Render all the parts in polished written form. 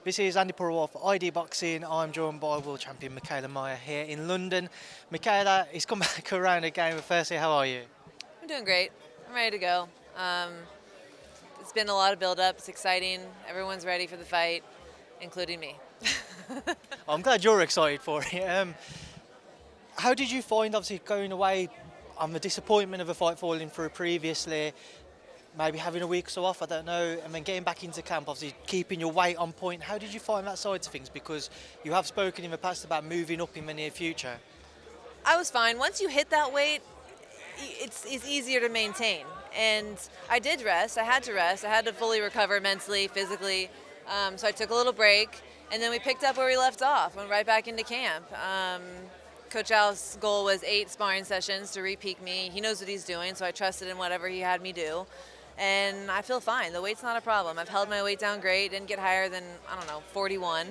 This is Andy Purewal for ID Boxing. I'm joined by world champion Mikaela Mayer here in London. Mikaela, it's come back around again, but firstly, how are you? I'm doing great. I'm ready to go. It's been a lot of build-up. It's exciting. Everyone's ready for the fight, including me. I'm glad you're excited for it. How did you find, obviously, going away on the disappointment of a fight falling through previously, maybe having a week or so off, I don't know, and then getting back into camp, obviously keeping your weight on point. How did you find that side of things? Because you have spoken in the past about moving up in the near future. I was fine. Once you hit that weight, it's easier to maintain. And I did rest. I had to rest. I had to fully recover mentally, physically. So I took a little break, and then we picked up where we left off. Went right back into camp. Coach Al's goal was 8 sparring sessions to re-peak me. He knows what he's doing, so I trusted in whatever he had me do. And I feel fine. The weight's not a problem. I've held my weight down great. Didn't get higher than, 41.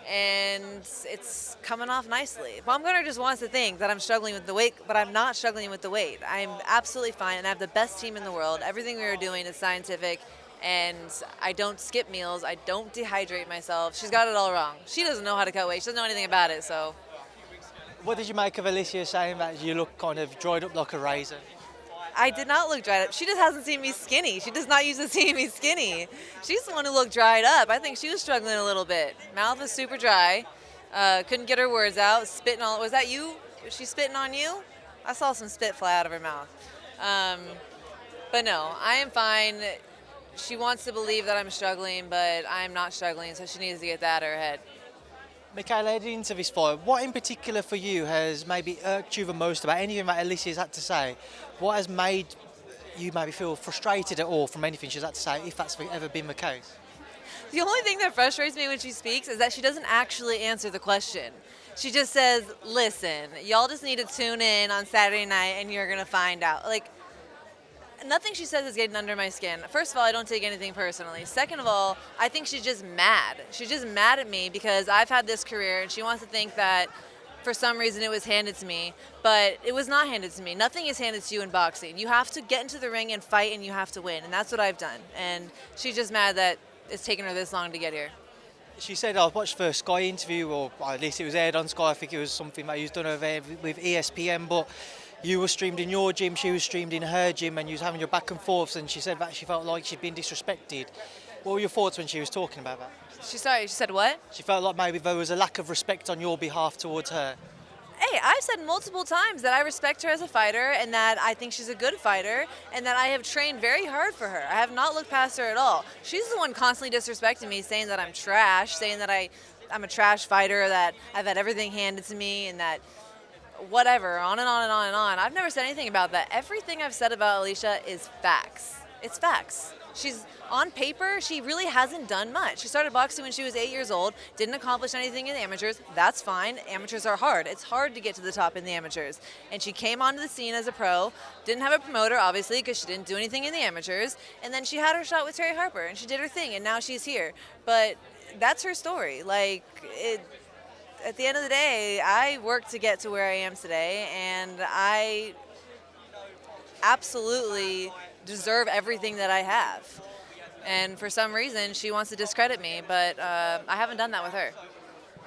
And it's coming off nicely. Baumgardner just wants to think that I'm struggling with the weight, but I'm not struggling with the weight. I'm absolutely fine, and I have the best team in the world. Everything we are doing is scientific, and I don't skip meals. I don't dehydrate myself. She's got it all wrong. She doesn't know how to cut weight. She doesn't know anything about it, so. What did you make of Alycia saying that you look kind of dried up like a raisin? I did not look dried up. She just hasn't seen me skinny. She does not used to see me skinny. She's the one who looked dried up. I think she was struggling a little bit. Mouth was super dry. Couldn't get her words out. Spitting all. Was that you? Was she spitting on you? I saw some spit fly out of her mouth. But no, I am fine. She wants to believe that I'm struggling, but I'm not struggling, so she needs to get that out of her head. Mikaela, heading into this fight, what in particular for you has maybe irked you the most about anything that Alycia's had to say? What has made you maybe feel frustrated at all from anything she's had to say, if that's ever been the case? The only thing that frustrates me when she speaks is that she doesn't actually answer the question. She just says, listen, y'all just need to tune in on Saturday night and you're going to find out. Like, nothing she says is getting under my skin. First of all, I don't take anything personally. Second of all, I think she's just mad. She's just mad at me because I've had this career and she wants to think that for some reason it was handed to me, but it was not handed to me. Nothing is handed to you in boxing. You have to get into the ring and fight and you have to win, and that's what I've done. And she's just mad that it's taken her this long to get here. She said, I watched the Sky interview, or at least it was aired on Sky. I think it was something that you was done over there with ESPN, but you were streamed in your gym, she was streamed in her gym, and you was having your back and forths, and she said that she felt like she'd been disrespected. What were your thoughts when she was talking about that? She said what? She felt like maybe there was a lack of respect on your behalf towards her. Hey, I've said multiple times that I respect her as a fighter and that I think she's a good fighter and that I have trained very hard for her. I have not looked past her at all. She's the one constantly disrespecting me, saying that I'm trash, saying that I'm a trash fighter, that I've had everything handed to me, and that whatever, on and on and on and on. I've never said anything about that. Everything I've said about Alycia is facts. It's facts. She's, on paper, she really hasn't done much. She started boxing when she was 8 years old, didn't accomplish anything in the amateurs. That's fine. Amateurs are hard. It's hard to get to the top in the amateurs. And she came onto the scene as a pro, didn't have a promoter, obviously, because she didn't do anything in the amateurs. And then she had her shot with Terry Harper, and she did her thing, and now she's here. But that's her story. At the end of the day, I worked to get to where I am today, and I absolutely deserve everything that I have. And for some reason, she wants to discredit me, but I haven't done that with her.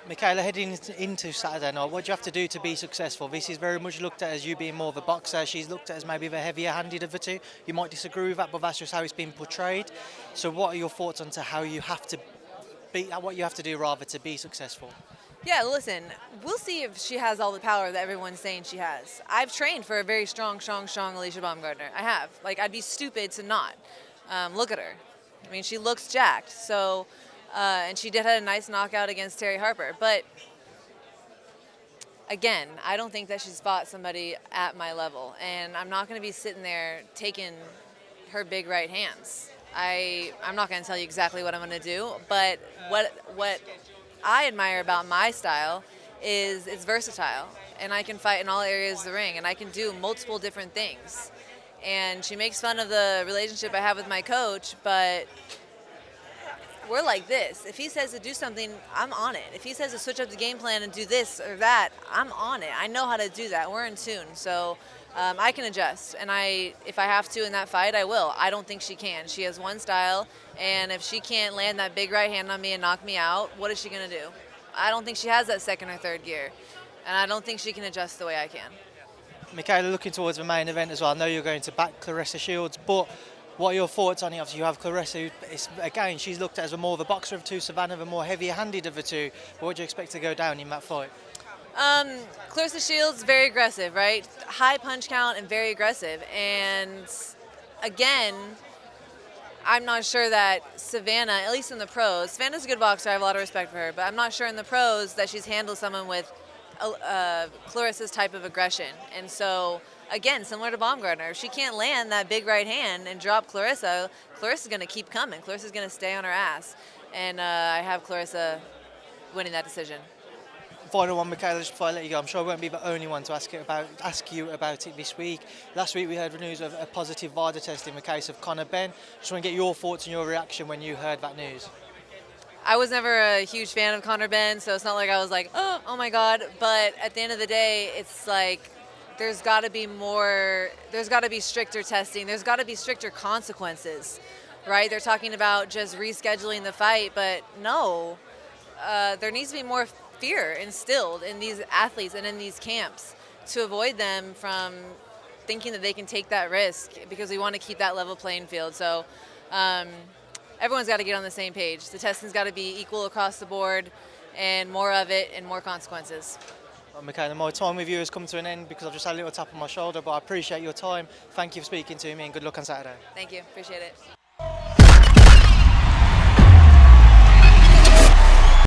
Mikaela, heading into Saturday night, what do you have to do to be successful? This is very much looked at as you being more of a boxer. She's looked at as maybe the heavier-handed of the two. You might disagree with that, but that's just how it's been portrayed. So what are your thoughts on how you have to be, what you have to do rather to be successful? Yeah, listen, we'll see if she has all the power that everyone's saying she has. I've trained for a very strong Alycia Baumgardner. I have. I'd be stupid to not. Look at her. I mean, she looks jacked. So, and she did have a nice knockout against Terry Harper. But, again, I don't think that she's fought somebody at my level. And I'm not going to be sitting there taking her big right hands. I'm not going to tell you exactly what I'm going to do, but what I admire about my style is it's versatile, and I can fight in all areas of the ring, and I can do multiple different things. And she makes fun of the relationship I have with my coach, but we're like this. If he says to do something, I'm on it. If he says to switch up the game plan and do this or that, I'm on it. I know how to do that. We're in tune. So I can adjust. And if I have to in that fight, I will. I don't think she can. She has one style. And if she can't land that big right hand on me and knock me out, what is she going to do? I don't think she has that second or third gear. And I don't think she can adjust the way I can. Mikaela, looking towards the main event as well, I know you're going to back Claressa Shields, but what are your thoughts on it? Obviously, you have Claressa, again, she's looked at as more of a boxer of two, Savannah the more heavier-handed of the two. What would you expect to go down in that fight? Claressa Shields, very aggressive, right? High punch count and very aggressive. And again, I'm not sure that Savannah, at least in the pros, Savannah's a good boxer, I have a lot of respect for her, but I'm not sure in the pros that she's handled someone with Claressa's type of aggression. And so, again, similar to Baumgardner, if she can't land that big right hand and drop Claressa's going to keep coming. Claressa's going to stay on her ass. And I have Claressa winning that decision. Final one, Mikaela, just before I let you go, I'm sure I won't be the only one to ask you about it this week. Last week we heard news of a positive VADA test in the case of Conor Benn. Just want to get your thoughts and your reaction when you heard that news. I was never a huge fan of Conor Benn, so it's not like I was like, oh my God. But at the end of the day, it's like there's got to be more, there's got to be stricter testing. There's got to be stricter consequences, right? They're talking about just rescheduling the fight, but no. There needs to be more fear instilled in these athletes and in these camps to avoid them from thinking that they can take that risk because we want to keep that level playing field. So everyone's got to get on the same page. The testing's got to be equal across the board and more of it and more consequences. Well, Mikaela, my time with you has come to an end because I've just had a little tap on my shoulder, but I appreciate your time. Thank you for speaking to me and good luck on Saturday. Thank you. Appreciate it.